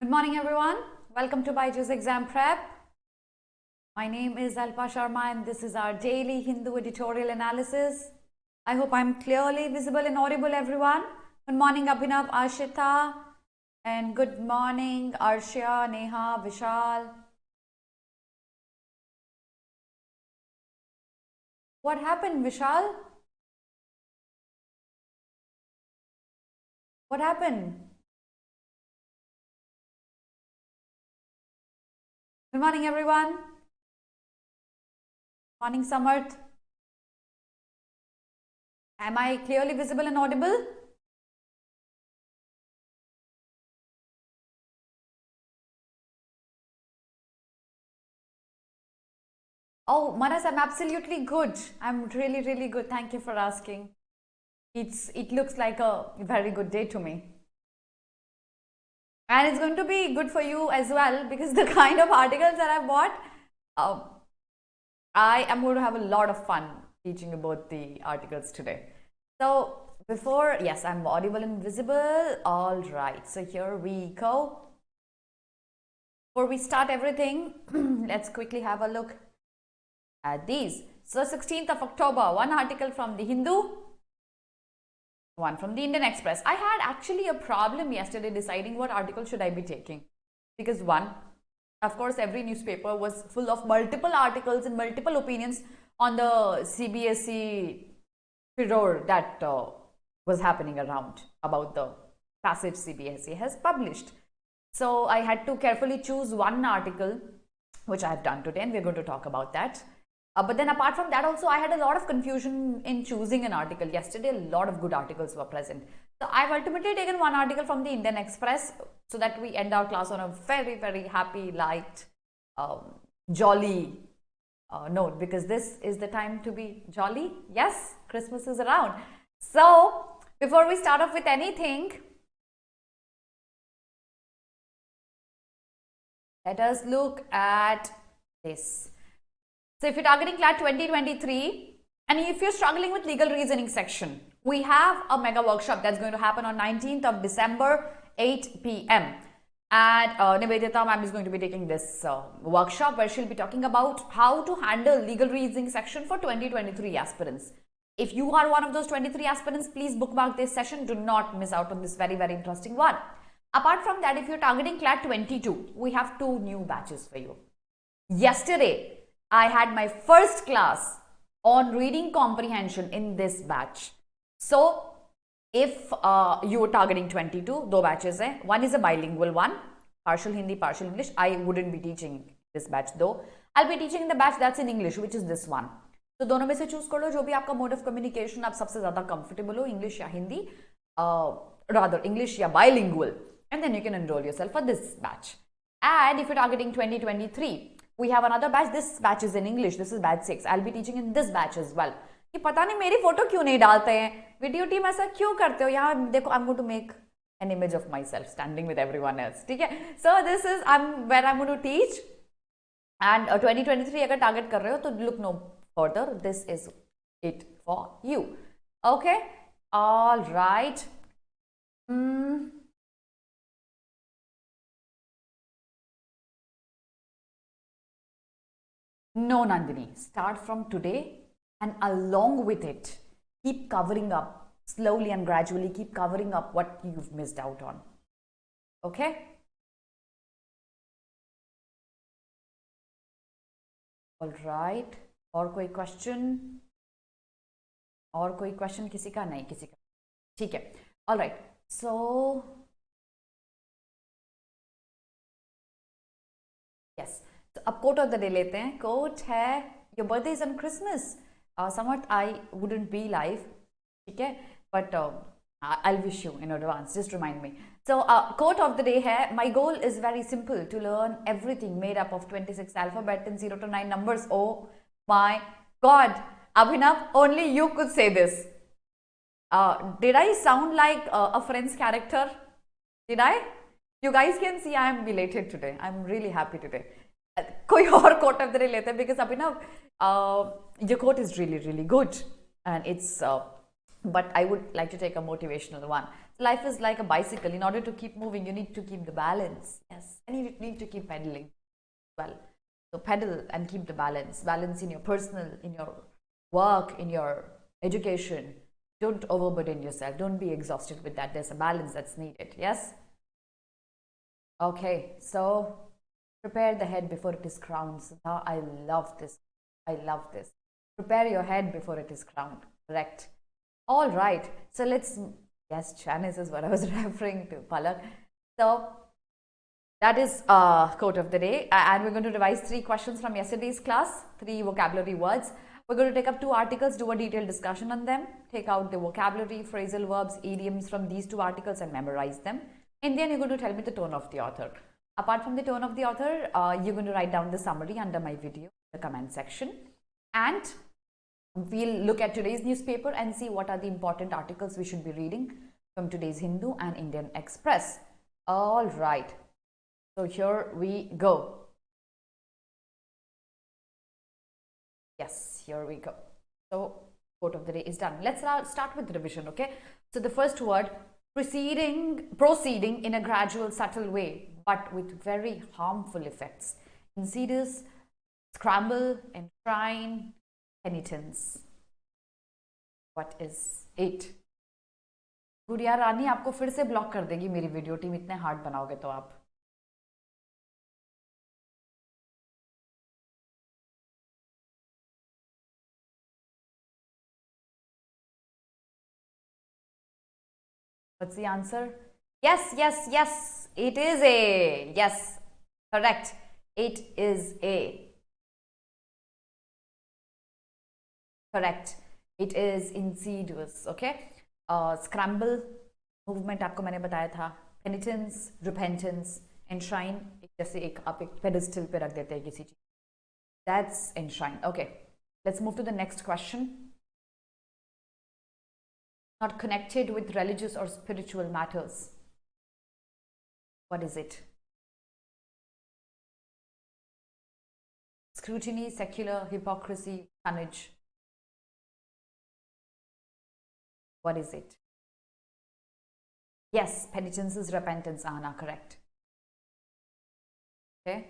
Good morning, everyone. Welcome to BYJU'S Exam Prep. My name is Alpa Sharma and this is our daily Hindu editorial analysis. I hope I'm clearly visible and audible, everyone. Good morning, Abhinav, Ashita, and good morning, Arshia, Neha, Vishal. What happened, Vishal? What happened? Good morning, everyone. Morning, Samarth. Am I clearly visible and audible? Oh, Manas, I'm absolutely good. I'm really, really good. Thank you for asking. It looks like a very good day to me. And it's going to be good for you as well because the kind of articles that I bought, I am going to have a lot of fun teaching about the articles today. So before, yes, I'm audible and visible. All right, so here we go. Before we start everything, let's quickly have a look at these. So 16th of October, one article from the Hindu, one from the Indian Express. I had actually a problem yesterday deciding what article should I be taking, because one, of course, every newspaper was full of multiple articles and multiple opinions on the CBSE furor that was happening around about the passage CBSE has published. So I had to carefully choose one article, which I have done today, and we're going to talk about that. But then apart from that also, I had a lot of confusion in choosing an article. Yesterday, a lot of good articles were present. So I've ultimately taken one article from the Indian Express so that we end our class on a very, very happy, light, jolly note, because this is the time to be jolly. Yes, Christmas is around. So before we start off with anything, let us look at this. So if you're targeting CLAT 2023 and if you're struggling with legal reasoning section, we have a mega workshop that's going to happen on 19th of December, 8 p.m. And Nivedita ma'am is going to be taking this workshop where she'll be talking about how to handle legal reasoning section for 2023 aspirants. If you are one of those 23 aspirants, please bookmark this session. Do not miss out on this very, very interesting one. Apart from that, if you're targeting CLAT 22, we have two new batches for you. Yesterday, I had my first class on reading comprehension in this batch. So if you are targeting 22, two batches hai. One is a bilingual one, partial Hindi, partial English. I wouldn't be teaching this batch though. I'll be teaching the batch that's in English, which is this one. So दोनों में से choose कर लो जो भी आपका mode of communication आप सबसे ज़्यादा comfortable हो, English या Hindi, rather English या bilingual, and then you can enroll yourself for this batch. And if you're targeting 2023, we have another batch. This batch is in English. This is batch 6. I'll be teaching in this batch as well. कि पता नहीं मेरी photo क्यों नहीं डालते हैं, video team ऐसा क्यों करते हो? यहाँ देखो, I'm going to make an image of myself standing with everyone else. ठीक है? So this is where I'm going to teach. And 2023 अगर target कर रहे हो तो look no further. This is it for you. Okay? All right. No, Nandini, start from today and along with it, keep covering up slowly and gradually, keep covering up what you've missed out on. Okay? All right. और कोई question? और कोई question किसी का? नहीं, किसी का. ठीक है. All right. So, yes. तो अब कोट ऑफ द डे लेते हैं. कोट है, your birthday is on Christmas. Somewhat I wouldn't be live, ठीक है, but I wish you in advance. Just remind me. So quote of the day है, my goal is very simple, to learn everything made up of 26 alphabet and 0 to 9 numbers. Oh my god, Abhinav, only you could say this. Did I sound like a Friends character? Did I? You guys can see I am elated today. I'm really happy today. कोई और coat of the day लेते हैं, because अभी ना your quote is really, really good and it's but I would like to take a motivational one. life is like a bicycle. In order to keep moving, you need to keep the balance. Yes, and you need to keep pedaling. Well, so pedal and keep the balance. Balance in your personal, in your work, in your education. Don't overburden yourself. Don't be exhausted with that. There's a balance that's needed. Yes? Okay, so prepare the head before it is crowned. So now I love this. I love this. Prepare your head before it is crowned. Correct. All right. So let's, yes, Janice is what I was referring to, Palak. So that is quote of the day. And we're going to revise 3 questions from yesterday's class, 3 vocabulary words. We're going to take up 2 articles, do a detailed discussion on them, take out the vocabulary, phrasal verbs, idioms from these 2 articles and memorize them. And then you're going to tell me the tone of the author. Apart from the tone of the author, you're going to write down the summary under my video in the comment section. And we'll look at today's newspaper and see what are the important articles we should be reading from today's Hindu and Indian Express. All right. So here we go. Yes, here we go. So quote of the day is done. Let's start with revision, okay? So the first word, proceeding in a gradual, subtle way, but with very harmful effects. Insidious, scramble, enshrine, penitence. What is it? गुड़िया रानी आपको फिर से block कर देगी मेरी video team, इतने hard बनाओगे तो आप. What's the answer? Yes, yes, yes. It is A. Yes, correct. It is A. Correct. It is insidious. Okay. Scramble, movement आपको मैंने बताया था. Penitence, repentance, enshrine. जैसे एक आप एक pedestal पे रख देते हैं किसी चीज. That's enshrine. Okay. Let's move to the next question. Not connected with religious or spiritual matters. What is it? Scrutiny, secular, hypocrisy, tonnage. What is it? Yes, penitence is repentance, Anna, correct. Okay.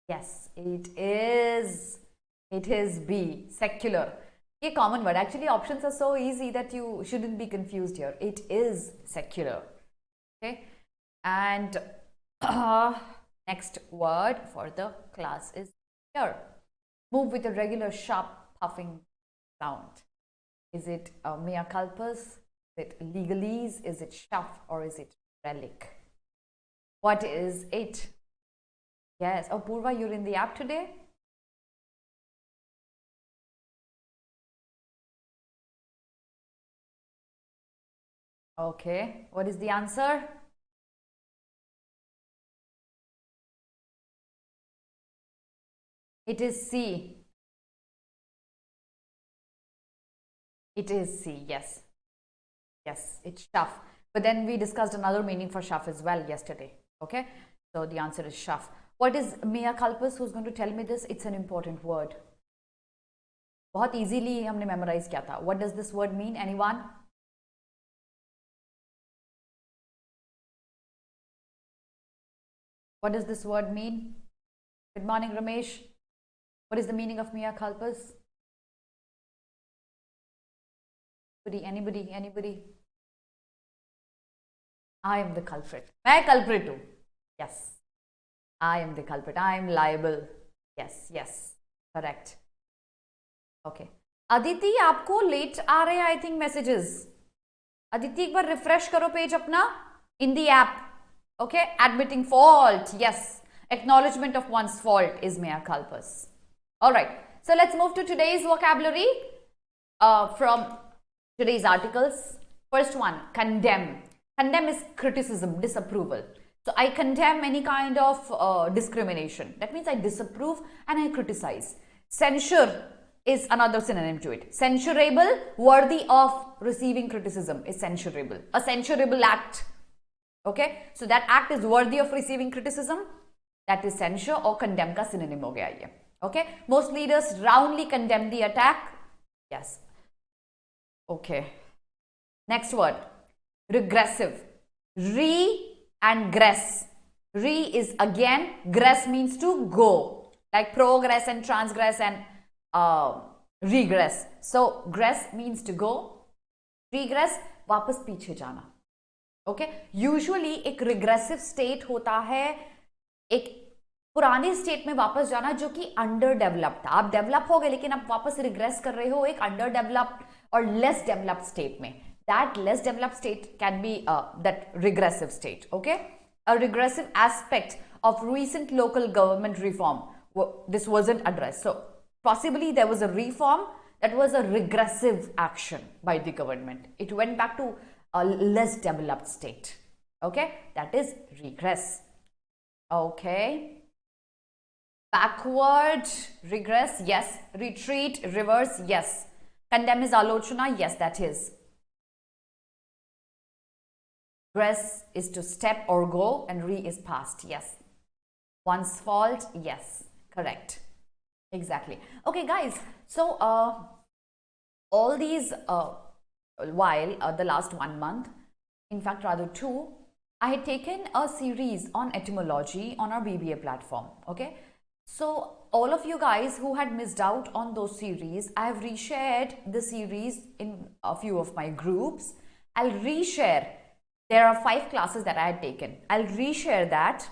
Yes, it is. It is B, secular. A common word. Actually, options are so easy that you shouldn't be confused here. It is secular. Okay. And next word for the class is here. Move with a regular sharp puffing sound. Is it mea culpas? Is it legalese? Is it shuff? Or is it relic? What is it? Yes. Oh, Purva, you're in the app today? Okay. What is the answer? It is C. It is C, yes. Yes, it's shuff. But then we discussed another meaning for shuff as well yesterday. Okay, so the answer is shuff. What is mea culpas? Who's going to tell me this? It's an important word. बहुत easily हमने memorize किया था. What does this word mean? Anyone? What does this word mean? Good morning, Ramesh. What is the meaning of mea culpas? Anybody? I am the culprit. मैं culprit हूँ. Yes. I am the culprit. I am liable. Yes. Correct. Okay. Aditi, आपको late आ रहे हैं I think messages. Aditi, एक बार refresh करो page अपना in the app. Okay. Admitting fault. Yes. Acknowledgement of one's fault is mea culpas. All right. So let's move to today's vocabulary from today's articles. First one, condemn. Condemn is criticism, disapproval. So I condemn any kind of discrimination. That means I disapprove and I criticize. Censure is another synonym to it. Censurable, worthy of receiving criticism is censurable. A censurable act. Okay, so that act is worthy of receiving criticism. That is censure or condemn ka synonym ho gaya ye. Okay, most leaders roundly condemn the attack. Yes. Okay. Next word, regressive. Re and gress. Re is again, gress means to go, like progress and transgress and regress. So gress means to go, regress वापस पीछे जाना. Okay, usually एक regressive state होता है एक पुराने state में वापस जाना जो कि अंडर डेवलप्ड था. आप डेवलप हो गए लेकिन आप वापस रिग्रेस कर रहे हो एक अंडर डेवलप्ड और लेस डेवलप्ड स्टेट में. That less developed state can be that regressive state. Okay, a regressive aspect of recent local government reform. This wasn't addressed. So possibly there was a reform that was a regressive action by the government. It went back to a less developed state. Okay, that is regress. Okay, backward, regress, yes. Retreat, reverse, yes. Condemn is alochana, yes, that is. Gress is to step or go, and re is past, yes. Once fault, yes, correct, exactly. Okay guys, so all these while the last 1 month, in fact rather 2, I had taken a series on etymology on our BBA platform. Okay, so all of you guys who had missed out on those series, I have reshared the series in a few of my groups. I'll reshare. There are 5 classes that I had taken. I'll reshare that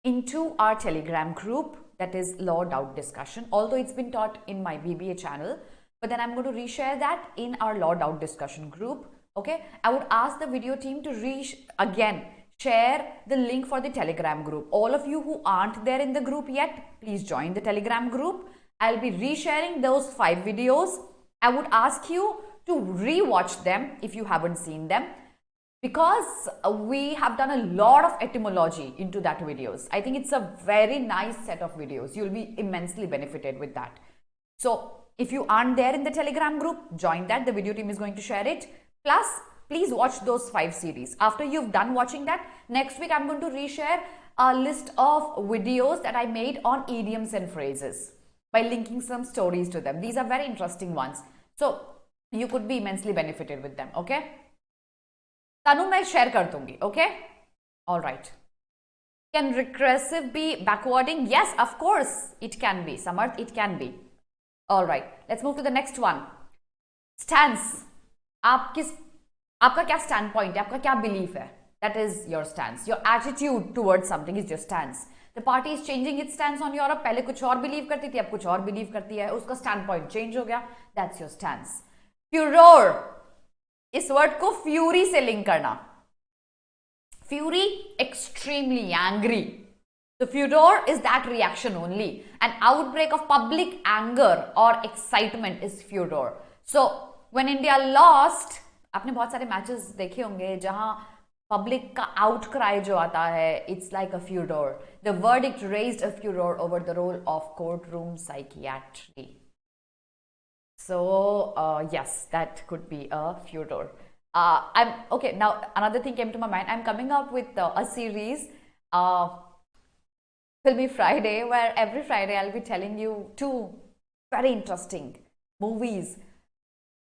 into our Telegram group, that is Law Doubt Discussion, although it's been taught in my BBA channel, but then I'm going to reshare that in our Law Doubt Discussion group. Okay, I would ask the video team to again share the link for the Telegram group. All of you who aren't there in the group yet, please join the Telegram group. I'll be resharing those 5 videos. I would ask you to re-watch them if you haven't seen them, because we have done a lot of etymology into that videos. I think it's a very nice set of videos. You'll be immensely benefited with that. So if you aren't there in the Telegram group, join that. The video team is going to share it. Plus, please watch those 5 series. After you've done watching that, next week I'm going to reshare a list of videos that I made on idioms and phrases by linking some stories to them. These are very interesting ones. So you could be immensely benefited with them. Okay. तनु मैं share कर दूंगी. Okay, all right. Can recursive be backwarding? Yes, of course it can be. Samarth, it can be. All right, let's move to the next one. Stance. आपका क्या standpoint है, आपका क्या belief है? That is your stance. Your attitude towards something is your stance. The party is changing its stance on Europe. पहले कुछ और believe करती थी, अब कुछ और believe करती है. उसका standpoint change हो गया. That's your stance. Furor. इस वर्ड को फ्यूरी से लिंक करना. Fury, extremely angry. The furor is that reaction only. An outbreak of public anger or excitement is furor. So when India lost, आपने बहुत सारे matches देखे होंगे जहां पब्लिक का आउटक्राई जो आता है, it's like a furor. The verdict raised a furor over the role of courtroom psychiatry. So yes, that could be a furor. I'm okay. Now another thing came to my mind. I'm coming up with a series, Filmy Friday, where every Friday I'll be telling you 2 very interesting movies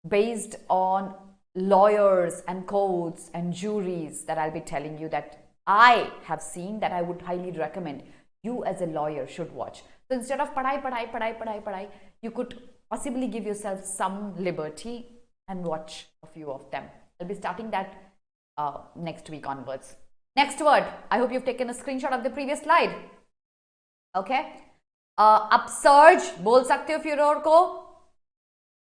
based on lawyers and courts and juries that I'll be telling you that I have seen, that I would highly recommend you as a lawyer should watch. So instead of padai, you could possibly give yourself some liberty and watch a few of them. I'll be starting that next week onwards. Next word. I hope you've taken a screenshot of the previous slide. Okay. Upsurge बोल सकते हो furor को,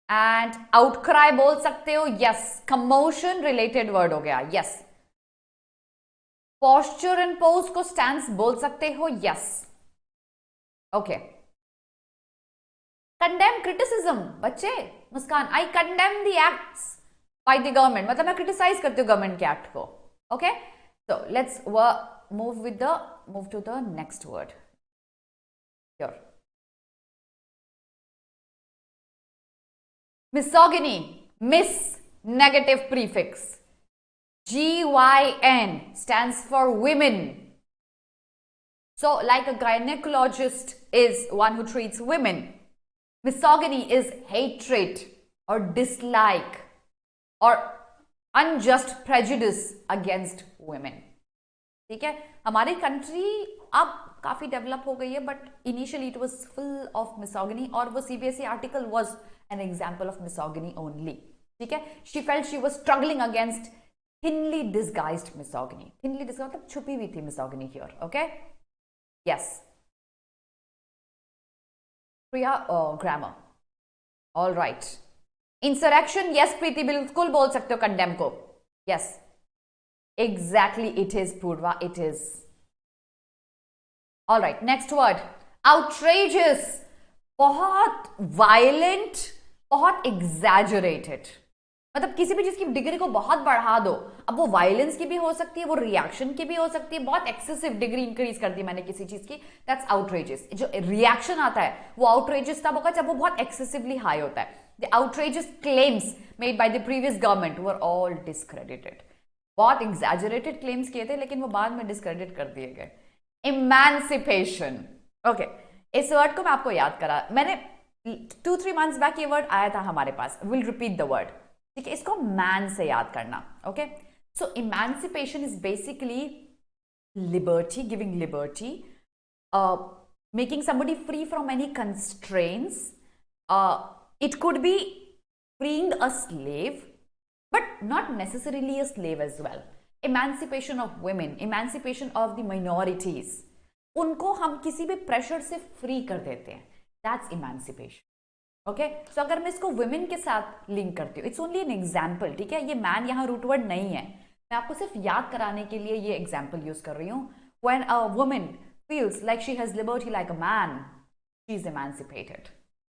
and outcry बोल सकते हो. Yes. Commotion related word हो गया. Yes. Posture and pose को stance बोल सकते हो. Yes. Okay. Condemn criticism. बच्चे, मुस्कान, I condemn the acts by the government. मतलब मैं criticize करती हूँ government के act को. Okay. So let's move to the next word. Here. Misogyny. Miss, negative prefix. GYN stands for women. So like a gynecologist is one who treats women, misogyny is hatred or dislike or unjust prejudice against women. ठीक है, हमारी country अब काफी develop हो गई है, but initially it was full of मिसोगिनी, और वो CBSE article was an example of मिसोगिनी only. ठीक है, she felt she was struggling against thinly disguised misogyny. Thinly disguised मतलब छुपी हुई थी misogyny here. Okay, yes. Priya, grammar. All right. Insurrection, yes प्रीति बिल्कुल बोल सकते हो condemn को. Yes, exactly it is Purva, it is. All right, next word. Outrageous. बहुत violent, बहुत exaggerated. मतलब किसी भी चीज की डिग्री को बहुत बढ़ा दो. अब वो वायलेंस की भी हो सकती है, वो रिएक्शन की भी हो सकती है, बहुत एक्सेसिव डिग्री इंक्रीज कर दी मैंने किसी चीज की, दैट्स आउटरेजियस. जो रिएक्शन आता है वो आउटरेजियस तब होगा जब वो बहुत एक्सेसिवली हाई होता है. The outrageous claims made by the previous government were all discredited. बहुत एग्जैजरेटेड क्लेम्स किए थे लेकिन वो बाद में डिस्क्रेडिट कर दिए गए. इमेंसिपेशन. ओके, इस वर्ड को मैं आपको याद करा, मैंने 2-3 मंथ्स बैक ये वर्ड आया था हमारे पास. Will repeat the word. ठीक है, इसको मैन से याद करना. Okay, so emancipation is basically liberty, giving liberty, making somebody free from any constraints. It could be freeing a slave, but not necessarily a slave as well. Emancipation of women, emancipation of the minorities, उनको हम किसी भी pressure से free कर देते हैं. That's emancipation. Okay, सो अगर मैं इसको वुमेन के साथ लिंक करती हूँ, इट्स ओनली एन एग्जाम्पल. ठीक है, ये मैन यहाँ रूट वर्ड नहीं है, मैं आपको सिर्फ याद कराने के लिए ये एग्जाम्पल यूज कर रही हूँ. When a woman feels like she has liberty like a man, she is emancipated.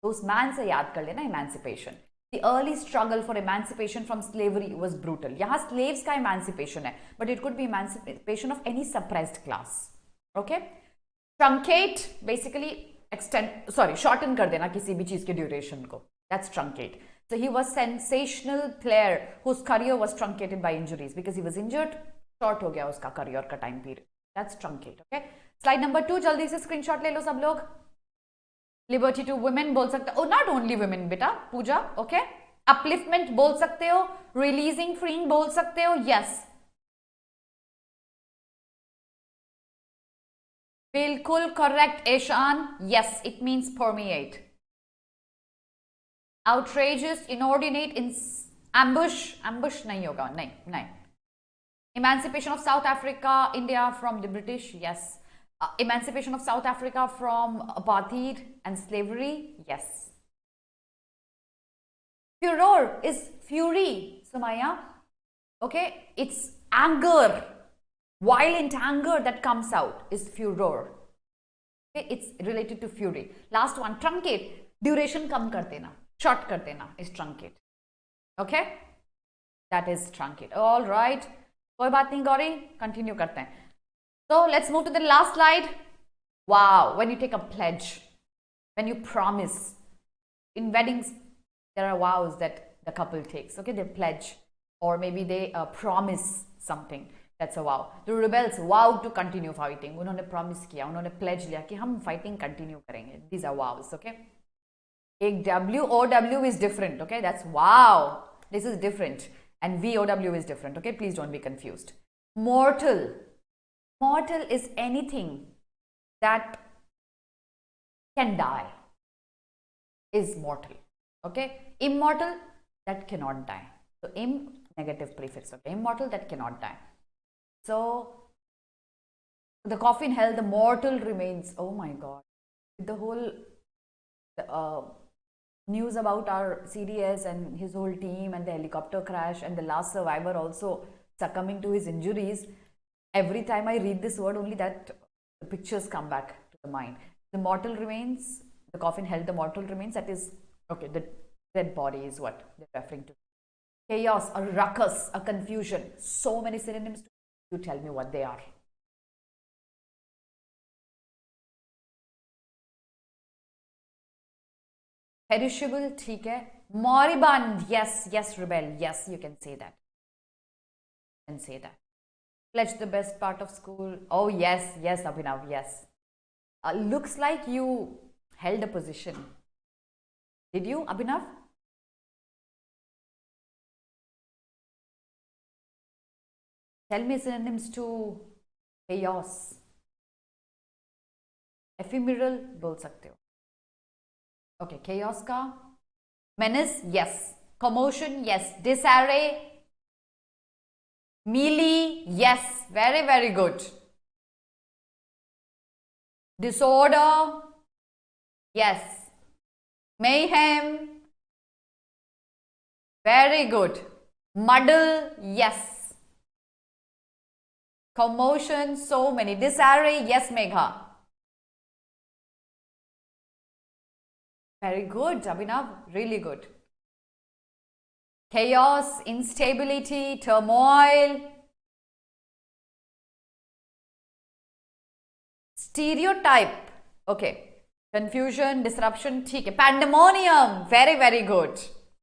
तो उस मैन से याद कर लेना emancipation. The early struggle for emancipation from slavery was brutal. यहाँ स्लेव्स का इमेंसिपेशन है, but it could be emancipation of any suppressed class. Okay, truncate basically shorten कर देना किसी भी चीज के ड्यूरेशन को. That's truncate. So he was sensational player whose career was truncated by injuries because he was injured. Short हो गया उसका career का time period. That's truncate. Okay. Slide number 2 जल्दी से screenshot ले लो सब लोग. Liberty to women बोल सकते हो. Oh, not only women बेटा, पूजा. Okay. Upliftment बोल सकते हो. Releasing, freeing बोल सकते हो. Yes. बिल्कुल correct Eshan. Yes, it means permeate. Outrageous, inordinate, ambush नहीं होगा, नहीं. Emancipation of South Africa, India from the British, yes. Emancipation of South Africa from apartheid and slavery, yes. Furor is fury, Sumaya. Okay, it's anger. Violent anger that comes out is furor. Okay, it's related to fury. Last one, truncate. Duration कम कर देना, short कर देना is truncate. Okay, that is truncate. All right. कोई बात नहीं Gauri, continue करते हैं. So let's move to the last slide. Wow, when you take a pledge, when you promise. In weddings, there are vows that the couple takes. Okay, they pledge, or maybe they promise something. That's a vow. The rebels vowed to continue fighting. उन्होंने promise किया, उन्होंने pledge लिया कि हम fighting continue करेंगे. These are vows. Okay. एक WOW is different. Okay, that's wow. This is different, and VOW is different. Okay, please don't be confused. Mortal. Mortal is anything that can die. Is mortal. Okay. Immortal, that cannot die. So im negative prefix. Okay. Immortal, that cannot die. So the coffin held the mortal remains. Oh my God. The whole news about our CDS and his whole team and the helicopter crash and the last survivor also succumbing to his injuries. Every time I read this word, only that the pictures come back to the mind. The mortal remains, the coffin held the mortal remains. That is, okay, the dead body is what they're referring to. Chaos, a ruckus, a confusion. So many synonyms. You tell me what they are. Perishable, ठीक है. Moribund, yes, yes, rebel, yes, you can say that. You can say that. Pledge the best part of school. Oh yes, yes, Abhinav, yes. Looks like you held a position. Did you, Abhinav? Tell me synonyms to chaos. Ephemeral बोल सकते हो. Okay, chaos का. Menace, yes. Commotion, yes. Disarray, melee, yes. Very, very good. Disorder, yes. Mayhem, very good. Muddle, yes. Commotion, so many. Disarray, yes, Megha. Very good, Abhinav. Really good. Chaos, instability, turmoil. Stereotype. Okay. Confusion, disruption. Okay. Pandemonium. Very, very good.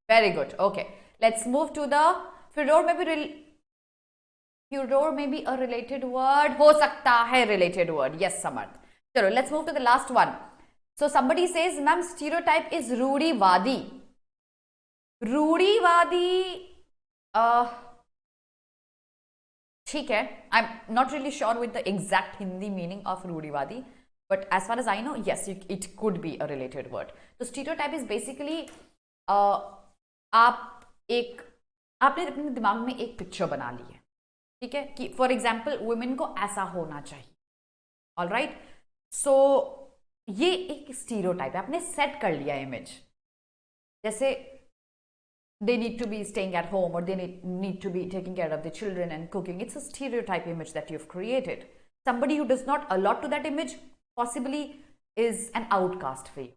Very good. Okay. Let's move to the furor. Furor may be a related word. हो सकता है related word. Yes, Samarth. So let's move to the last one. So somebody says, ma'am, stereotype is रूढ़िवादी. रूढ़िवादी, ठीक है. I'm not really sure with the exact Hindi meaning of रूढ़िवादी, but as far as I know, yes, it could be a related word. So stereotype is basically आपने अपने दिमाग में एक पिक्चर बना ली है, ठीक है, कि फॉर एग्जाम्पल वुमेन को ऐसा होना चाहिए. ऑलराइट, सो ये एक स्टीरियोटाइप है, आपने सेट कर लिया इमेज. जैसे they need to be staying at home, or they need to be taking care of the children and cooking. It's a stereotype image that you've created. Somebody who does not allot to that image possibly is an outcast for you.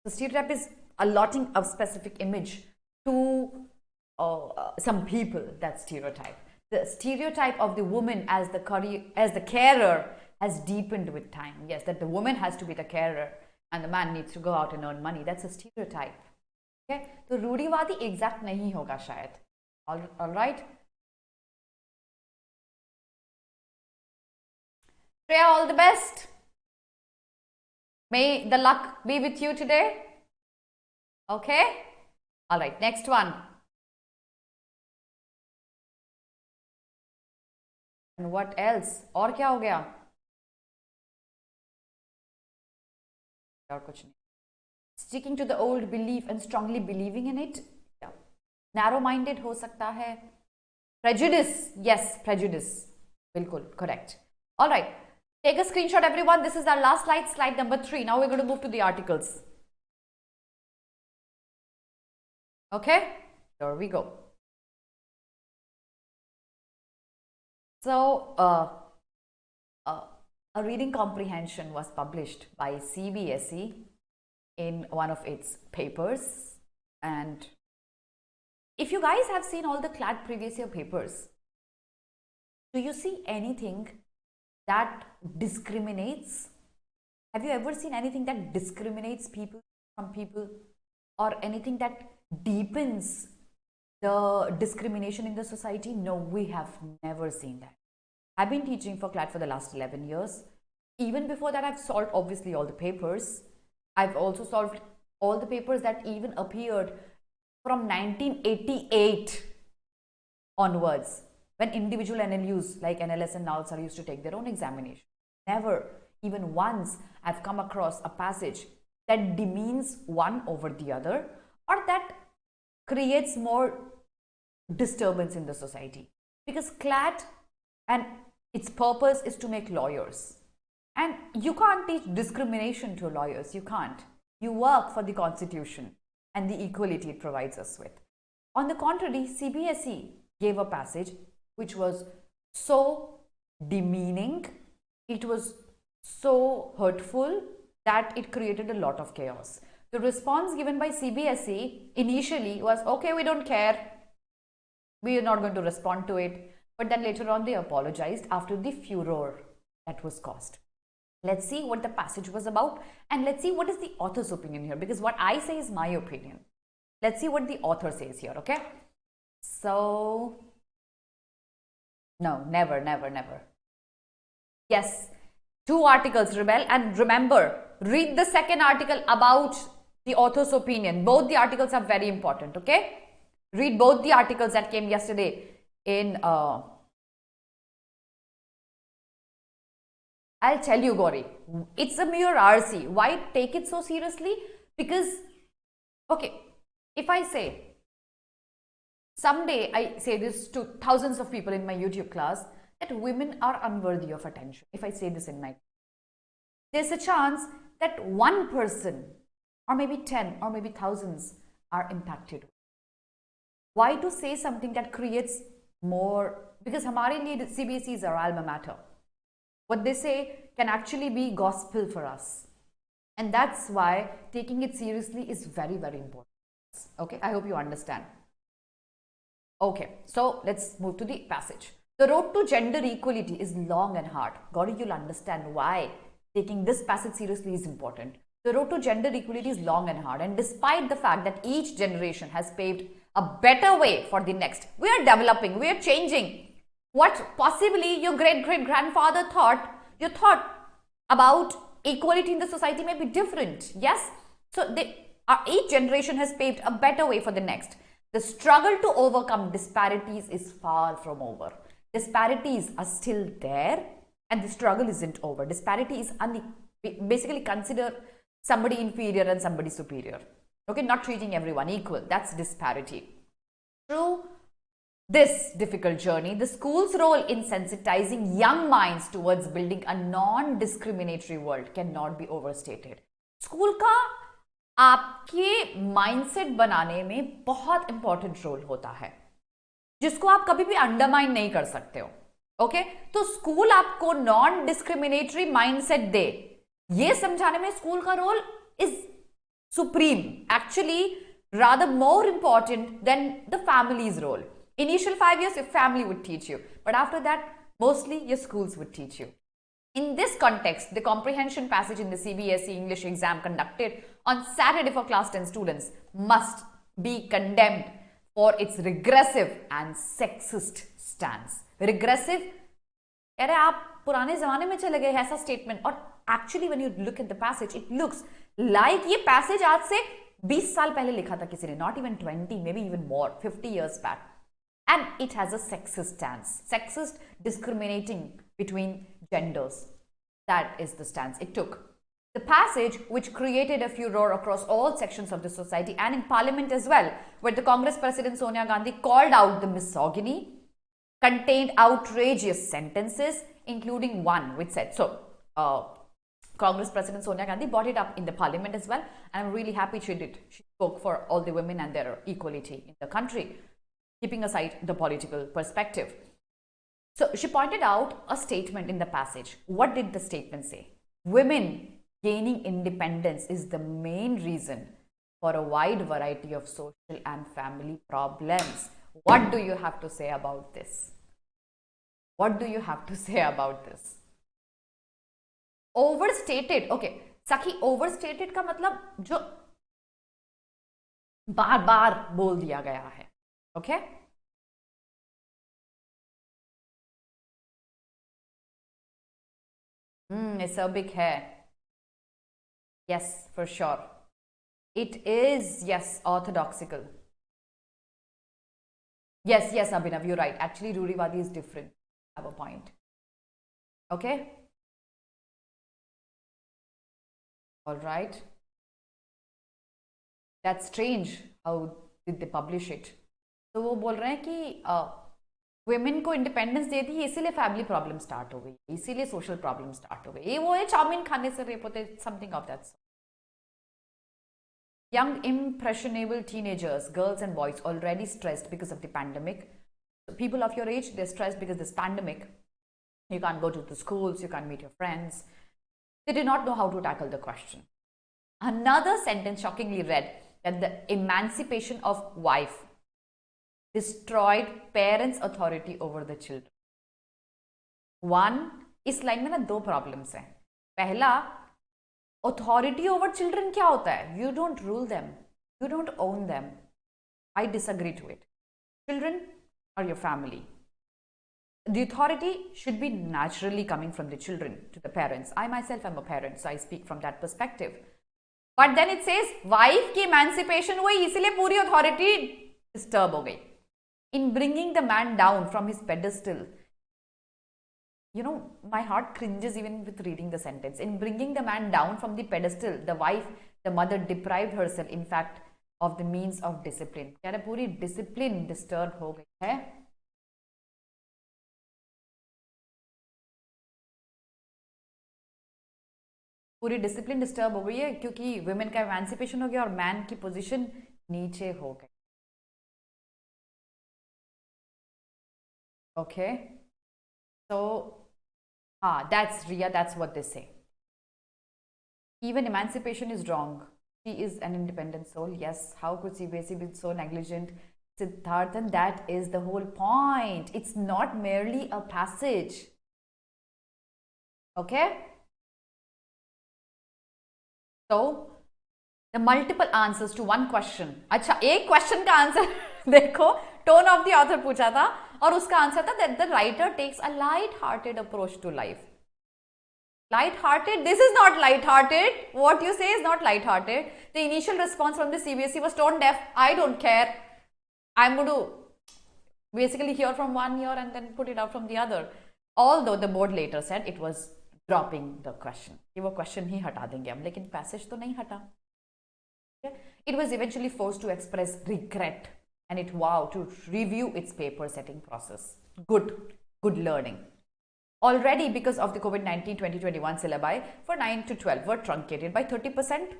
The stereotype is allotting a specific image to some people. That stereotype. The stereotype of the woman as the carer has deepened with time. Yes, that the woman has to be the carer and the man needs to go out and earn money. That's a stereotype. Okay, तो रूढ़िवादी exact नहीं होगा शायद. All right. Shreya, all the best. May the luck be with you today. Okay. All right. Next one. And what else? और क्या हो गया? और कुछ नहीं. Sticking to the old belief and strongly believing in it. Yeah. Narrow-minded हो सकता है. Prejudice. Yes, prejudice. बिल्कुल correct. All right. Take a screenshot, everyone. This is our last slide, slide number 3. Now we're going to move to the articles. Okay. There we go. So, a reading comprehension was published by CBSE in one of its papers, and if you guys have seen all the CLAT previous year papers, do you see anything that discriminates? Have you ever seen anything that discriminates people from people, or anything that deepens the discrimination in the society? No, we have never seen that. I've been teaching for CLAT for the last 11 years. Even before that, I've solved obviously all the papers. I've also solved all the papers that even appeared from 1988 onwards, when individual NLUs like NLS and NALS are used to take their own examination. Never, even once, I've come across a passage that demeans one over the other, or that creates more disturbance in the society. Because CLAT and its purpose is to make lawyers. And you can't teach discrimination to lawyers. You can't. You work for the Constitution and the equality it provides us with. On the contrary, CBSE gave a passage which was so demeaning, it was so hurtful that it created a lot of chaos. The response given by CBSE initially was, okay, we don't care. We are not going to respond to it. But then later on they apologized after the furor that was caused. Let's see what the passage was about, and let's see what is the author's opinion here, because what I say is my opinion. Let's see what the author says here, okay? So, no, never, never, never. Yes, 2 articles, Rebel, and remember, read the second article about the author's opinion. Both the articles are very important, okay? Read both the articles that came yesterday in I'll tell you, Gauri, it's a mere RC. Why take it so seriously? Because, okay, if I say, someday I say this to thousands of people in my YouTube class, that women are unworthy of attention. If I say this in my, there's a chance that one person, or maybe 10, or maybe thousands are impacted. Why to say something that creates more? Because hamare liye CBSE is our alma mater. What they say can actually be gospel for us. And that's why taking it seriously is very, very important. Okay, I hope you understand. Okay, so let's move to the passage. The road to gender equality is long and hard. Gauri, you'll understand why taking this passage seriously is important. The road to gender equality is long and hard, and despite the fact that each generation has paved a better way for the next, we are developing, we are changing. What possibly your great-great-grandfather thought, you thought about equality in the society may be different. Yes? So each generation has paved a better way for the next. The struggle to overcome disparities is far from over. Disparities are still there and the struggle isn't over. Disparity is basically consider somebody inferior and somebody superior. Okay, not treating everyone equal. That's disparity. Through this difficult journey, the school's role in sensitizing young minds towards building a non-discriminatory world cannot be overstated. School का आपके mindset बनाने में बहुत important role होता है, जिसको आप कभी भी अंडरमाइन नहीं कर सकते हो. ओके, तो स्कूल आपको नॉन डिस्क्रिमिनेटरी माइंडसेट दे, ये समझाने में स्कूल का role is supreme, actually rather more important than the family's role. Initial 5 years your family would teach you, but after that mostly your schools would teach you. In this context, the comprehension passage in the CBSE English exam conducted on Saturday for class 10 students must be condemned for its regressive and sexist stance. Regressive, अरे आप पुराने जमाने में चले गए, ऐसा statement. और actually when you look at the passage, it looks like ये passage आज से 20 साल पहले लिखा था किसी ने, not even 20, maybe even more, 50 years back. And it has a sexist stance, sexist, discriminating between genders. That is the stance it took. The passage, which created a furor across all sections of the society and in parliament as well, where the Congress President Sonia Gandhi called out the misogyny, contained outrageous sentences, including one which said, so Congress President Sonia Gandhi brought it up in the parliament as well, and I'm really happy she did. She spoke for all the women and their equality in the country, keeping aside the political perspective. So she pointed out a statement in the passage. What did the statement say? Women gaining independence is the main reason for a wide variety of social and family problems. What do you have to say about this? What do you have to say about this? Overstated. Okay, Sakhi, overstated का मतलब जो बार बार बोल दिया गया है. Okay? Acerbic है. Yes, for sure. It is, yes, orthodoxical. Yes, yes, Abhinav, you're right. Actually, Rurivadi is different. I have a point. Okay? All right. That's strange. How did they publish it? तो वो बोल रहे हैं कि women को independence दे दी, इसीलिए family problem start हो गई, इसीलिए social problem start हो गई. ये वो है चाउमीन खाने से रेप होते, something of that sort. Young impressionable teenagers, girls and boys, already stressed because of the pandemic. So people of your age, they're stressed because this pandemic. You can't go to the schools, you can't meet your friends. They did not know how to tackle the question. Another sentence shockingly read that the emancipation of wife destroyed parents' authority over the children. One, इस line में ना दो problems हैं. पहला, authority over children क्या होता है? You don't rule them, you don't own them. I disagree to it. Children are your family. The authority should be naturally coming from the children to the parents. I myself am a parent, so I speak from that perspective. But then it says wife की emancipation हुई, इसलिए पूरी authority disturb हो गई. In bringing the man down from his pedestal, you know, my heart cringes even with reading the sentence. In bringing the man down from the pedestal, the wife, the mother deprived herself, in fact, of the means of discipline. कह रहे पूरी discipline disturb हो गई है. पूरी discipline disturb हो गई है क्योंकि वुमेन का एमेंसिपेशन हो गया और मैन की पोजीशन नीचे हो गई. Okay, so that's Ria, that's what they say. Even emancipation is wrong. She is an independent soul. Yes, how could CBSE be so negligent? Siddharthan, that is the whole point. It's not merely a passage. Okay? So, the multiple answers to one question. अच्छा, एक question का answer देखो, tone of the author पूछा था और उसका answer था that the writer takes a light-hearted approach to life. Light-hearted? This is not light-hearted. What you say is not light-hearted. The initial response from the CBSE was tone deaf. I don't care. I'm going to basically hear from one ear and then put it out from the other. Although the board later said it was dropping the question. कि वो question ही हटा देंगे हम, लेकिन passage तो नहीं हटा. It was eventually forced to express regret and it vowed to review its paper setting process. Good learning. Already, because of the COVID-19 2021 syllabi for 9 to 12 were truncated by 30%.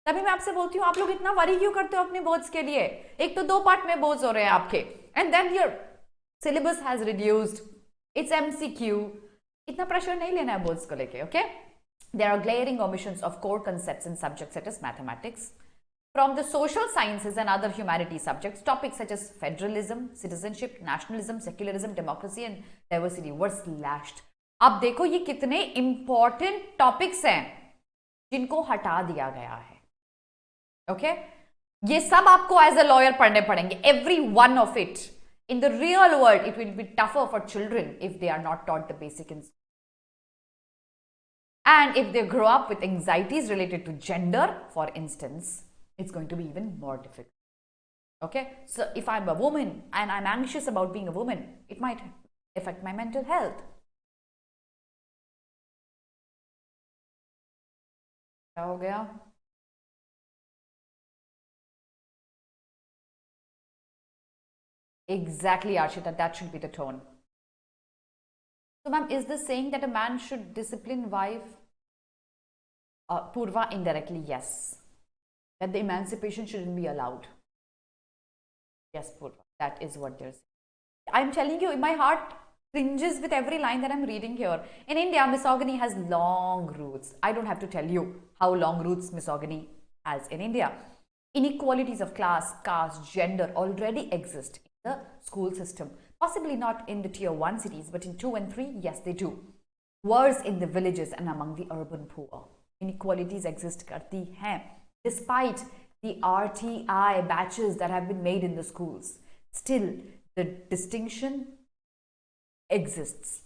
तभी मैं आपसे बोलती हूँ, आप लोग इतना वरी क्यों करते हो अपने बोर्ड्स के लिए? एक तो 2 पार्ट में बोर्ड्स हो रहे हैं आपके, and then your syllabus has reduced, it's MCQ. इतना प्रेशर नहीं लेना है बोर्ड्स को लेके, okay? There are glaring omissions of core concepts in subjects such as mathematics. From the social sciences and other humanities subjects, topics such as federalism, citizenship, nationalism, secularism, democracy and diversity were slashed. अब देखो ये कितने important topics हैं जिनको हटा दिया गया है. Okay? ये सब आपको as a lawyer पढ़ने पड़ेंगे. Every one of it. In the real world, it will be tougher for children if they are not taught the basic in school. And if they grow up with anxieties related to gender, for instance, it's going to be even more difficult. Okay, so if I'm a woman and I'm anxious about being a woman, it might affect my mental health. क्या हो गया? Exactly, Arshita, that should be the tone. So, ma'am, is this saying that a man should discipline wife? Purva, indirectly, yes. That the emancipation shouldn't be allowed. Yes, Purva, that is what they're saying. I'm telling you, my heart cringes with every line that I'm reading here. In India, misogyny has long roots. I don't have to tell you how long roots misogyny has in India. Inequalities of class, caste, gender already exist in the school system. Possibly not in the tier 1 cities, but in 2 and 3, yes, they do. Worse in the villages and among the urban poor. Inequalities exist karti hain. Despite the RTI batches that have been made in the schools, still the distinction exists.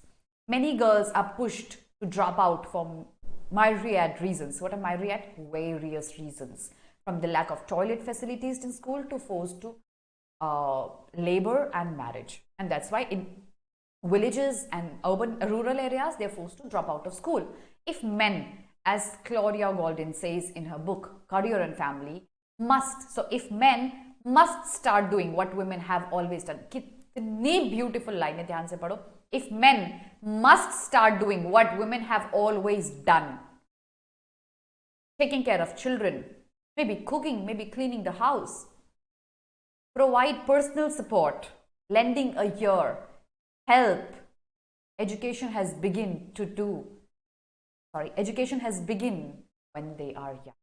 Many girls are pushed to drop out for myriad reasons. What are myriad? Various reasons. From the lack of toilet facilities in school to forced to labor and marriage. And that's why in villages and rural areas, they're forced to drop out of school. If men, as Claudia Golden says in her book, Career and Family, if men must start doing what women have always done. Kitni beautiful line hai, dhyan se padho. If men must start doing what women have always done. Taking care of children, maybe cooking, maybe cleaning the house. Provide personal support, lending a ear, help. Education has begun when they are young.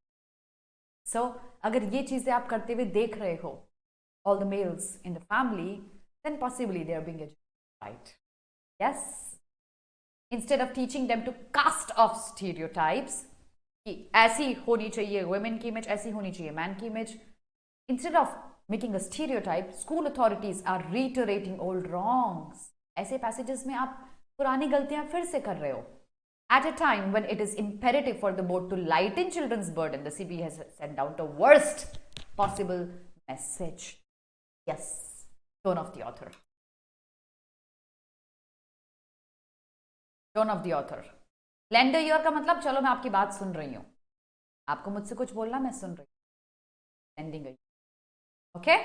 So, अगर ये चीजें आप करते हुए देख रहे हो, all the males in the family, then possibly they are being educated right. Yes. Instead of teaching them to cast off stereotypes, कि ऐसी होनी चाहिए women की image, ऐसी होनी चाहिए man की image. Instead of making a stereotype, school authorities are reiterating old wrongs. ऐसे passages में आप पुरानी गलतियां फिर से कर रहे हो. At a time when it is imperative for the board to lighten children's burden, the CB has sent out the worst possible message. Yes, tone of the author. Tone of the author. Lend ear का मतलब चलो मैं आपकी बात सुन रही हूँ, आपको मुझसे कुछ बोलना, मैं सुन रही हूँ. Lending year. ओके,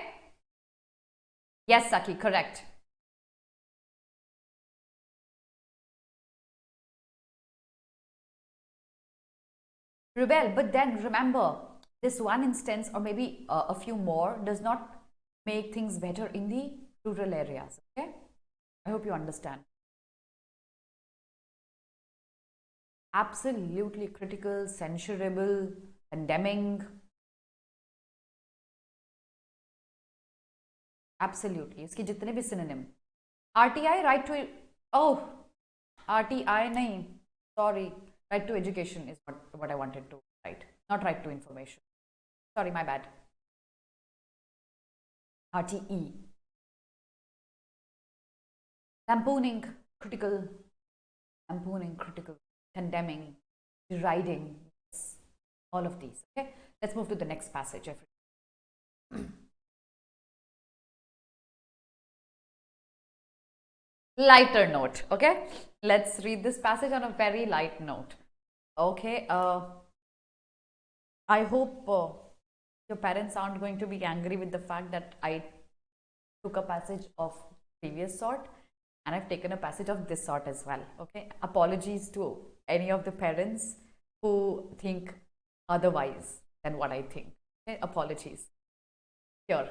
यस सखी, correct. Rebel, but then remember, this one instance or maybe a few more does not make things better in the rural areas. Okay, I hope you understand. Absolutely critical, censurable, condemning. Absolutely. इसकी जितने भी synonym. RTI, right to, oh, RTI नहीं, sorry, right to education is what I wanted to write, not right to information. Sorry, my bad. RTE. Lampooning, critical, condemning, deriding, all of these. Okay, let's move to the next passage. Lighter note. Okay, let's read this passage on a very light note. Okay, I hope your parents aren't going to be angry with the fact that I took a passage of previous sort and I've taken a passage of this sort as well. Okay, apologies to any of the parents who think otherwise than what I think. Okay, apologies. Sure.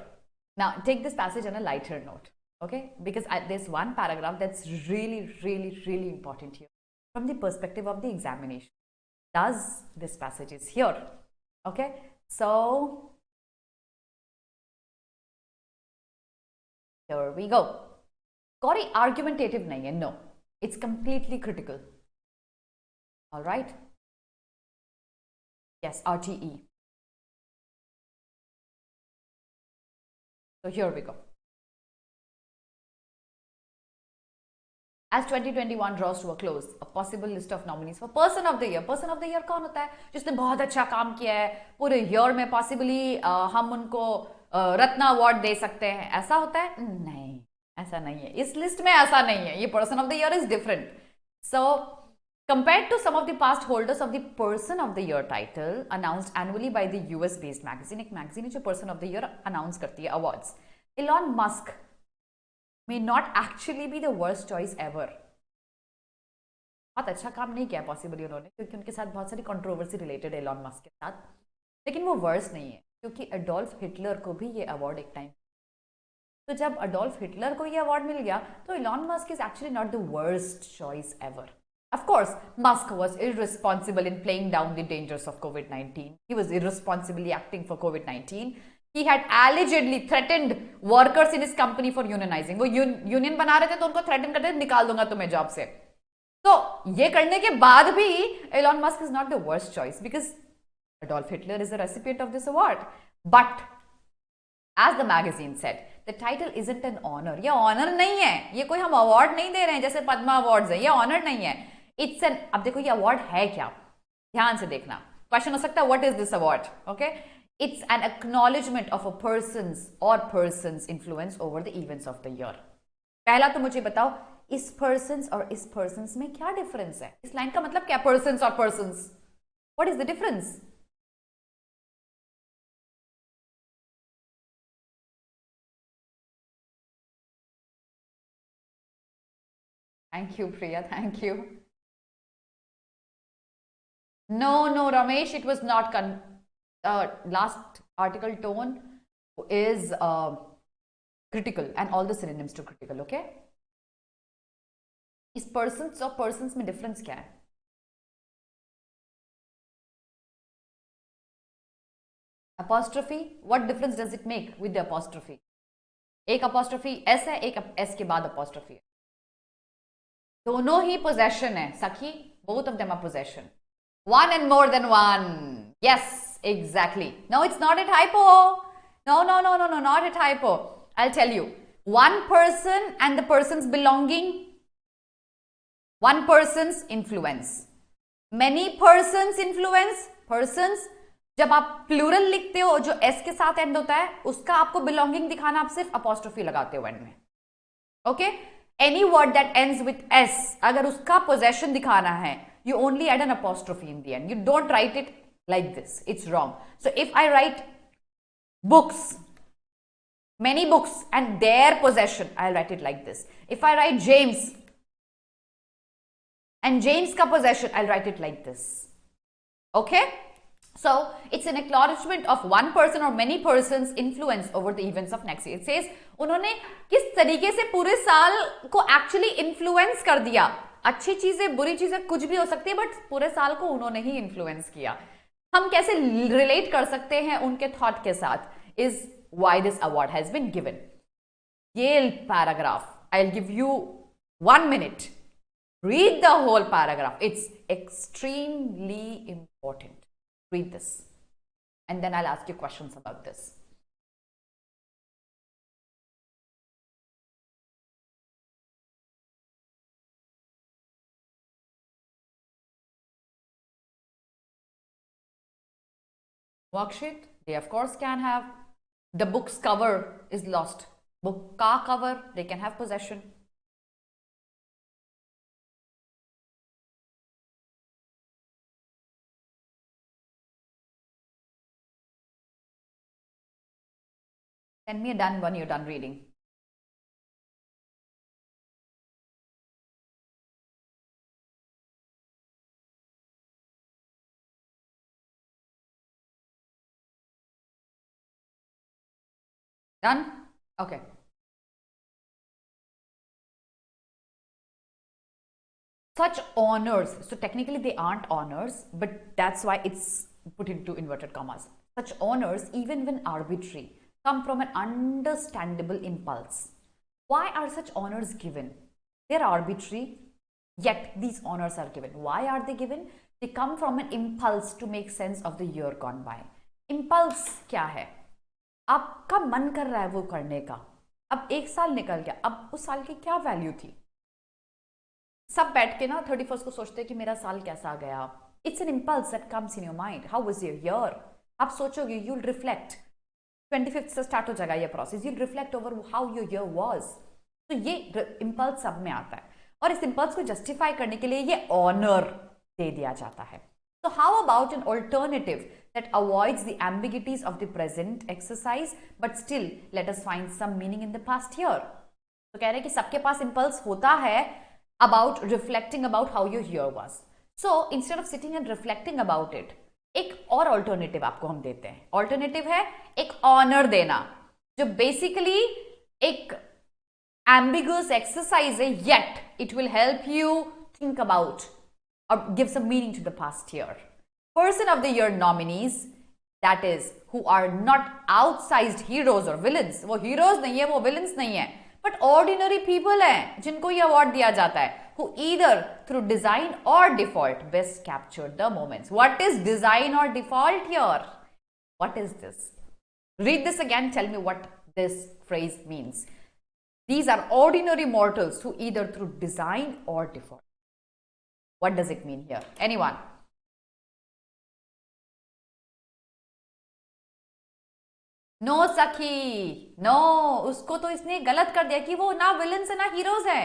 Now take this passage on a lighter note. Okay, because there's one paragraph that's really important here from the perspective of the examination. Does this passage is here. Okay, so here we go. Kori argumentative nahi hai, no, it's completely critical. All right, yes, RTE. So here we go. As 2021 draws to a close, a possible list of nominees for Person of the Year. Person of the Year कौन होता है? जिसने बहुत अच्छा काम किया है पूरे ईयर में, पॉसिबली हम उनको रत्न अवार्ड दे सकते हैं, ऐसा होता है? नहीं, ऐसा नहीं है. इस लिस्ट में ऐसा नहीं है. ये person of the year is different. So compared to some of the past holders of the Person of the Year title announced annually by the US based magazine, एक magazine है जो Person of the Year announce करती है awards, Elon Musk may not actually be the worst choice ever. बहुत अच्छा काम नहीं किया पॉसिबली उन्होंने, क्योंकि उनके साथ बहुत सारी कंट्रोवर्सी रिलेटेड है एलॉन मस्क के साथ, लेकिन वो वर्स्ट नहीं है, क्योंकि अडोल्फ हिटलर को भी ये अवार्ड एक टाइम, तो जब अडोल्फ हिटलर को ये अवार्ड मिल गया तो Elon Musk is actually not the worst choice ever. Of course, Musk was irresponsible in playing down the dangers of COVID-19. He was irresponsibly acting for COVID-19. He had allegedly threatened workers in his company for unionizing. वो union बना रहे थे तो उनको threaten करते थे, निकाल दूंगा तुम्हें जॉब से. तो ये करने के बाद भी Elon Musk is not the worst choice because Adolf Hitler is the recipient of this award. But as the magazine said, the title isn't an honor. ये ऑनर नहीं है, ये कोई हम अवार्ड नहीं दे रहे हैं जैसे पद्मा अवार्ड्स है, ये ऑनर नहीं है. इट्स एन, अब देखो ये अवार्ड है क्या, ध्यान से देखना. क्वेश्चन हो सकता है what is this award. Okay, it's an acknowledgement of a person's or persons influence over the events of the year. पहला तो मुझे बताओ इस persons और इस persons में क्या डिफरेंस है? इस लाइन का मतलब क्या, persons और persons? What is the difference? Thank you, Priya. Thank you. No, Ramesh, it was not. Last article tone is critical and all the synonyms to critical. Okay, इस persons और persons में difference क्या है? Apostrophe, what difference does it make with the apostrophe? एक apostrophe s है, एक s के बाद apostrophe है. दोनों ही possession है सखी, both of them are possession. One and more than one. Yes, exactly. No, it's not a typo. No, not a typo. I'll tell you. One person and the person's belonging. One person's influence. Many persons influence. Persons. जब आप plural लिखते हो जो s के साथ and होता है, उसका आपको बिलोंगिंग दिखाना, आप सिर्फ अपॉस्ट्रोफी लगाते हो एंड में. Okay, any word that ends with s, agar uska possession dikhana hai, you only add an apostrophe in the end. You don't write it like this. It's wrong. So if I write books, many books, and their possession, I'll write it like this. If I write James and James ka possession, I'll write it like this. Okay? So it's an acknowledgement of one person or many persons' influence over the events of next year. It says उन्होंने किस तरीके से पूरे साल को actually influence कर दिया. अच्छी चीजें, बुरी चीजें कुछ भी हो सकती है, बट पूरे साल को उन्होंने ही influence किया. हम कैसे relate कर सकते हैं उनके thought के साथ is why this award has been given. ये paragraph, I'll give you 1 minute. Read the whole paragraph. It's extremely important. Read this. And then I'll ask you questions about this. Worksheet, they of course can have. The book's cover is lost. Book ka cover, they can have possession. Send me a done when you're done reading. Done? Okay. Such honors, so technically they aren't honors, but that's why it's put into inverted commas. Such honors, even when arbitrary, come from an understandable impulse. Why are such honors given? They're arbitrary, yet these honors are given. Why are they given? They come from an impulse to make sense of the year gone by. Impulse क्या है? आपका मन कर रहा है वो करने का. अब एक साल निकल गया, अब उस साल की क्या वैल्यू थी? सब बैठ के ना 31st को सोचते हैं कि मेरा साल कैसा गया. It's an impulse that comes in your mind. How was your year? आप सोचोगे, you'll reflect. 25th से स्टार्ट हो जाएगा ये process. You'll reflect over how your year was. तो ये impulse सब में आता है और इस impulse को justify करने के लिए ये honor दे दिया जाता है. So how about an alternative that avoids the ambiguities of the present exercise but still let us find some meaning in the past year? तो कह रहे हैं कि सबके पास impulse होता है about reflecting about how your year was. So instead of sitting and reflecting about it, एक और alternative आपको हम देते हैं. Alternative है एक honor देना, जो basically एक ambiguous exercise है, yet it will help you think about or give some meaning to the past year. Person of the year nominees, that is, who are not outsized heroes or villains. वो heroes नहीं है, वो villains नहीं है, but ordinary people हैं जिनको ये award दिया जाता है, who either through design or default best captured the moments. What is design or default here? What is this? Read this again, tell me what this phrase means. These are ordinary mortals who either through design or default. What does it mean here? Anyone? No Sakhi, no, उसको तो इसने गलत कर दिया कि वो ना villains है ना हीरोज है.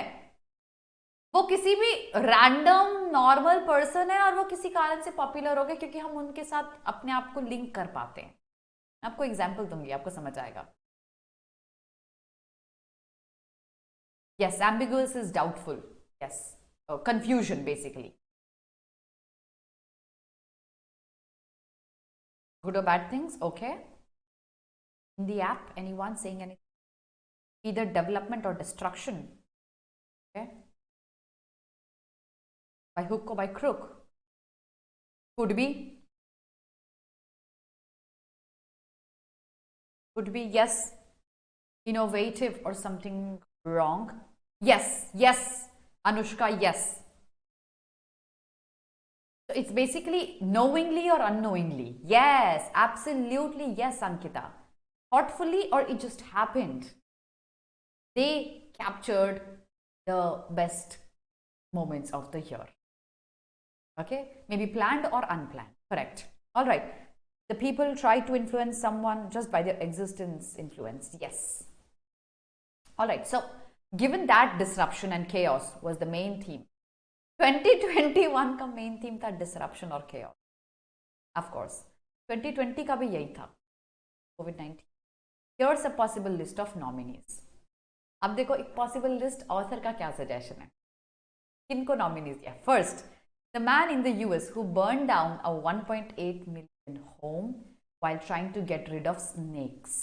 वो किसी भी रैंडम नॉर्मल पर्सन है और वो किसी कारण से पॉपुलर हो गए क्योंकि हम उनके साथ अपने आप को लिंक कर पाते हैं. आपको एग्जाम्पल दूंगी, आपको समझ आएगा. Yes, ambiguous is doubtful. Yes, confusion basically. Good or bad things? Okay. In the app, anyone saying anything? Either development or destruction. Okay. By hook or by crook. Could be. Could be, yes. Innovative or something wrong. Yes, yes. Anushka, yes. So it's basically knowingly or unknowingly. Yes, absolutely yes, Ankita. Thoughtfully or it just happened. They captured the best moments of the year. Okay, maybe planned or unplanned. Correct. All right. The people try to influence someone just by their existence influence. Yes. All right. So given that disruption and chaos was the main theme, 2021 का main theme था disruption और chaos. Of course, 2020 का भी यही था, COVID-19. Here's a possible list of nominees. अब देखो एक possible list, author का क्या suggestion है, किनको nominees दिया. First, the man in the US who burned down a 1.8 million home while trying to get rid of snakes.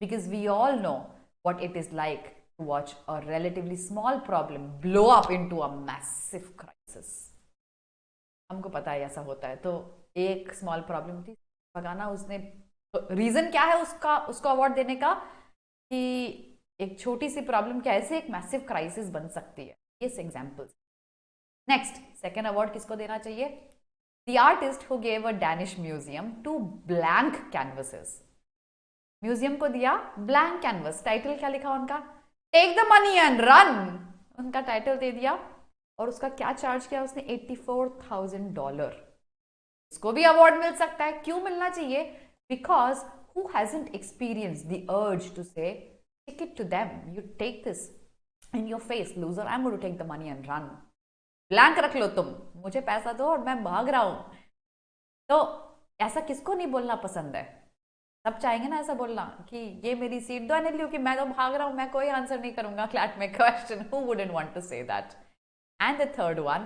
Because we all know what it is like to watch a relatively small problem blow up into a massive crisis. हमको पता है ऐसा होता है. तो एक small problem थी, भगाना उसने. रीजन क्या है उसको अवार्ड देने का, कि एक छोटी सी प्रॉब्लम कैसे एक मैसिव क्राइसिस बन सकती है. ये एग्जांपल्स. नेक्स्ट, सेकेंड अवार्ड किसको देना चाहिए? The artist who gave a Danish museum two blank canvases. Museum को दिया ब्लैंक कैनवस. टाइटल क्या लिखा उनका? Take the money and run. उनका टाइटल दे दिया. और उसका क्या चार्ज किया उसने? $84,000. इसको भी अवार्ड मिल सकता है. क्यों मिलना चाहिए? Because who hasn't experience the urge to say take it to them. You take this in your face, loser. I am going to take the money and run. Blank रख लो तुम, मुझे पैसा दो और मैं भाग रहा हूं. तो ऐसा किसको नहीं बोलना पसंद है? सब चाहेंगे ना ऐसा बोलना कि ये मेरी सीट दो अनिल, कि मैं तो भाग रहा हूं, मैं कोई आंसर नहीं करूंगा क्लैट में question. Who wouldn't want to say that? And the third one,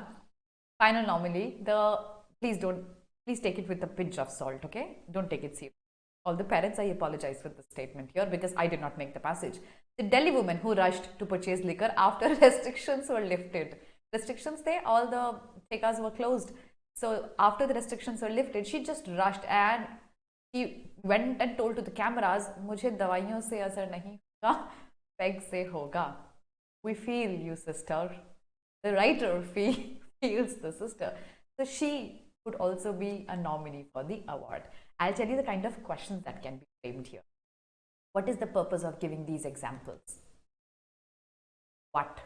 final nominee, please take it with a pinch of salt, okay? Don't take it serious. All the parents, I apologize for the statement here because I did not make the passage. The Delhi woman who rushed to purchase liquor after restrictions were lifted. Restrictions there, all the thekas were closed. So after the restrictions were lifted, she just rushed and she went and told to the cameras, मुझे दवाइयों से असर नहीं होगा, peg से होगा. We feel you, sister. The writer feels the sister. So she could also be a nominee for the award. I'll tell you the kind of questions that can be framed here. What is the purpose of giving these examples? What?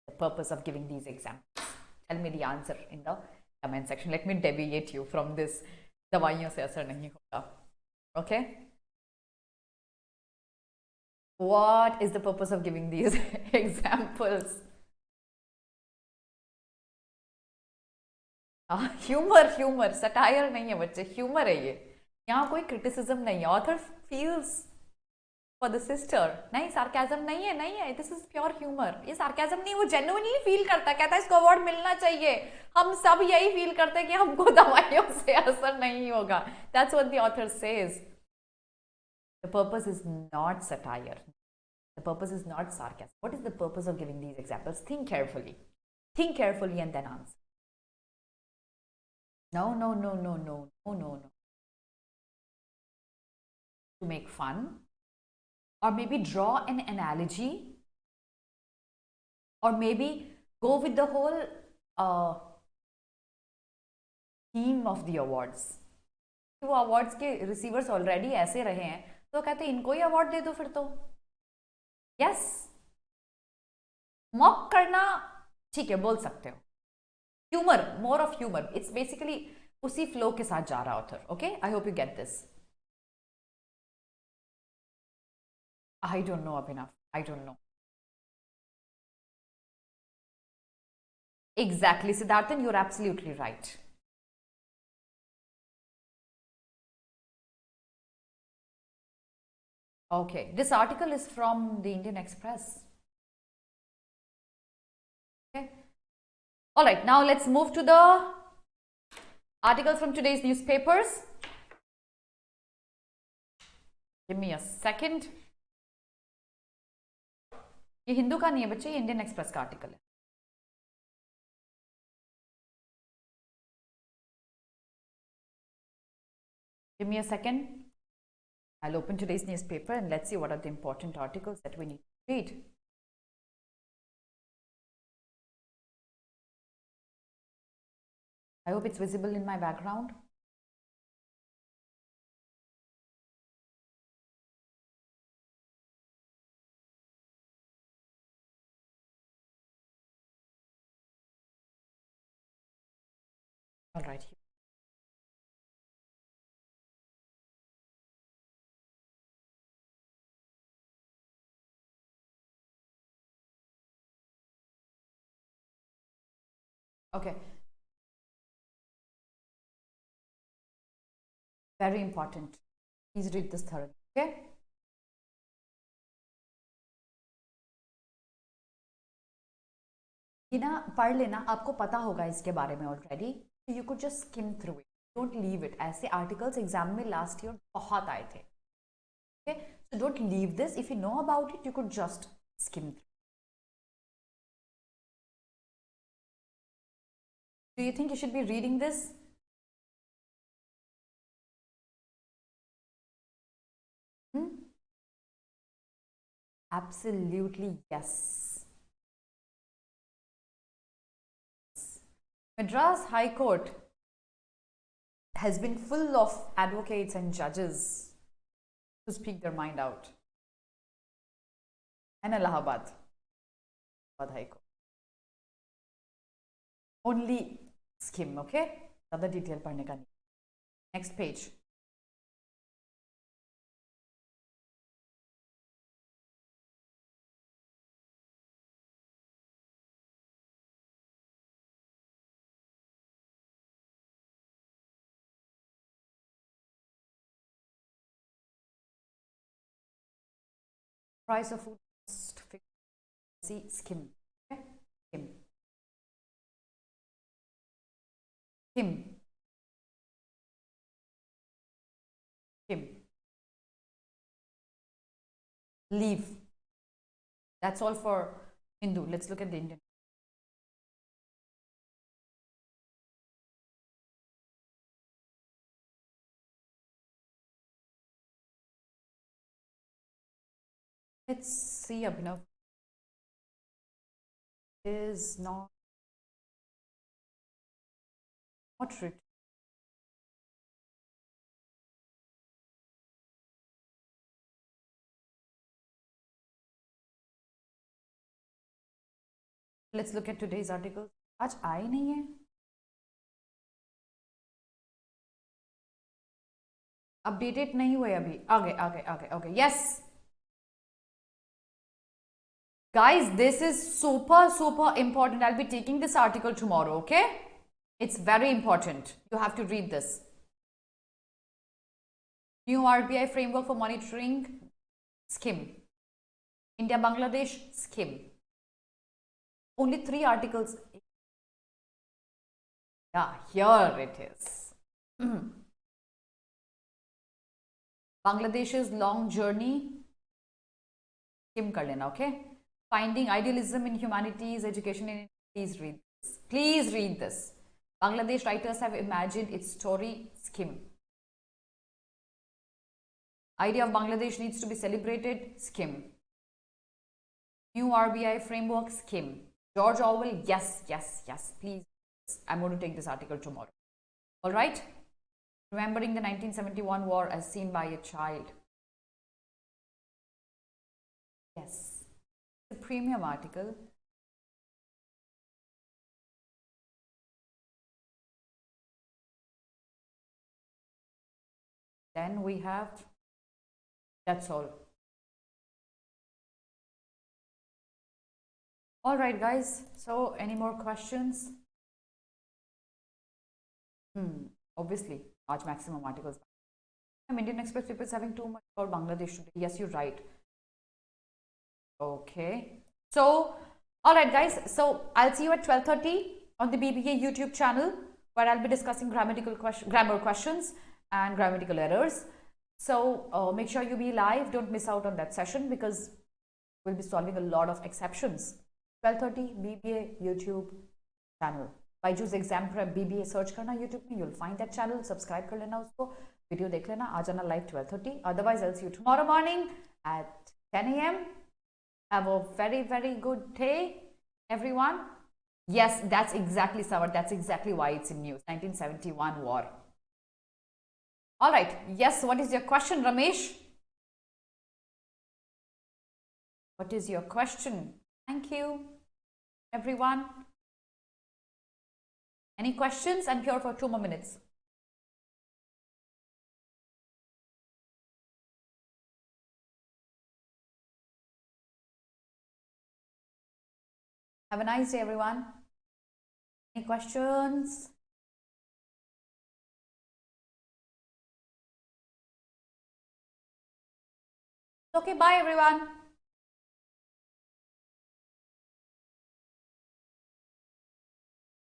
The purpose of giving these examples. Tell me the answer in the comment section. Let me deviate you from this. दवाइयों से असर नहीं होगा. Okay? What is the purpose of giving these examples? Humour, satire नहीं है बच्चे, humour है ये. यहाँ कोई क्रिटिसिज्म नहीं है. Author feels for the sister. नहीं, सार्केज्म नहीं है. This is pure humour. ये सार्केज्म नहीं, वो जेन्युइनली फील करता है, कहता है इसको अवार्ड मिलना चाहिए. हम सब यही फील करते हैं कि हमको दवाइयों से असर नहीं होगा. That's what the author says. The purpose is not satire. The purpose is not sarcasm. What is the purpose of giving these examples? Think carefully and then answer. No. To make fun, or maybe draw an analogy, or maybe go with the whole theme of the awards. वो awards के receivers already ऐसे रहे हैं, तो कहते हैं इनको ही award दे दो फिर तो. Yes, mock करना ठीक है, बोल सकते हो. Humor, more of humor. It's basically उसी flow के साथ जा रहा author. Okay, I hope you get this. I don't know enough. I don't know. Exactly, Siddharthan, you're absolutely right. Okay, this article is from the Indian Express. Okay. All right, now let's move to the articles from today's newspapers. Give me a second. ये हिंदू का नहीं है बच्चे, ये Indian express का article है. Give me a second. I'll open today's newspaper and let's see what are the important articles that we need to read. I hope it's visible in my background. All right. Okay. Very important. Please read this thoroughly. Okay. ये ना पढ़ लेना, आपको पता होगा इसके बारे में already, you could just skim through it, don't leave it. ऐसे आर्टिकल्स एग्जाम में लास्ट ईयर बहुत आए थे. Okay, so don't leave this. If you know about it, you could just skim through. Do you think you should be reading this? Hmm? Absolutely yes. Madras High Court has been full of advocates and judges to speak their mind out. And Allahabad High Court. Only skim, okay? Zyada detail padhne ka nahi. Next page. Price of food must fix. See, skim. Okay? Skim. Skim. Skim. Leave. That's all for Hindu. Let's look at the Indian. Let's see, Abhinav. Is not written. Let's look at today's article. आज आए नहीं है. Updated नहीं हुए अभी. आगे. Yes. Guys, this is super important. I'll be taking this article tomorrow, okay? It's very important. You have to read this. New RBI framework for monitoring, skim. India, Bangladesh, skim. Only 3 articles. Yeah, here it is. Bangladesh's long journey, skim kar lena, okay? Finding idealism in humanities, education in. Please read this. Please read this. Bangladesh writers have imagined its story, skim. Idea of Bangladesh needs to be celebrated, skim. New RBI framework, skim. George Orwell, yes. Please, I'm going to take this article tomorrow. All right? Remembering the 1971 war as seen by a child. Yes. The premium article. Then we have, that's all. All right, guys. So, any more questions? Obviously, large maximum articles. Indian Express people is having too much about Bangladesh today. Yes, you're right. Okay. So, all right, guys. So, I'll see you at 12:30 on the BBA YouTube channel, where I'll be discussing grammar questions and grammatical errors. So, make sure you be live. Don't miss out on that session because we'll be solving a lot of exceptions. 12:30 BBA YouTube channel. BYJU'S Exam Prep BBA search करना YouTube में, you'll find that channel. Subscribe कर लेना उसको, video देख लेना, आ जाना live 12:30. Otherwise, I'll see you tomorrow morning at 10 a.m. Have a very good day, everyone. Yes, that's exactly, Savar. That's exactly why it's in news. 1971 war. All right. Yes, what is your question, Ramesh? What is your question? Thank you, everyone. Any questions? I'm here for 2 more minutes. Have a nice day, everyone. Any questions? Okay, bye everyone.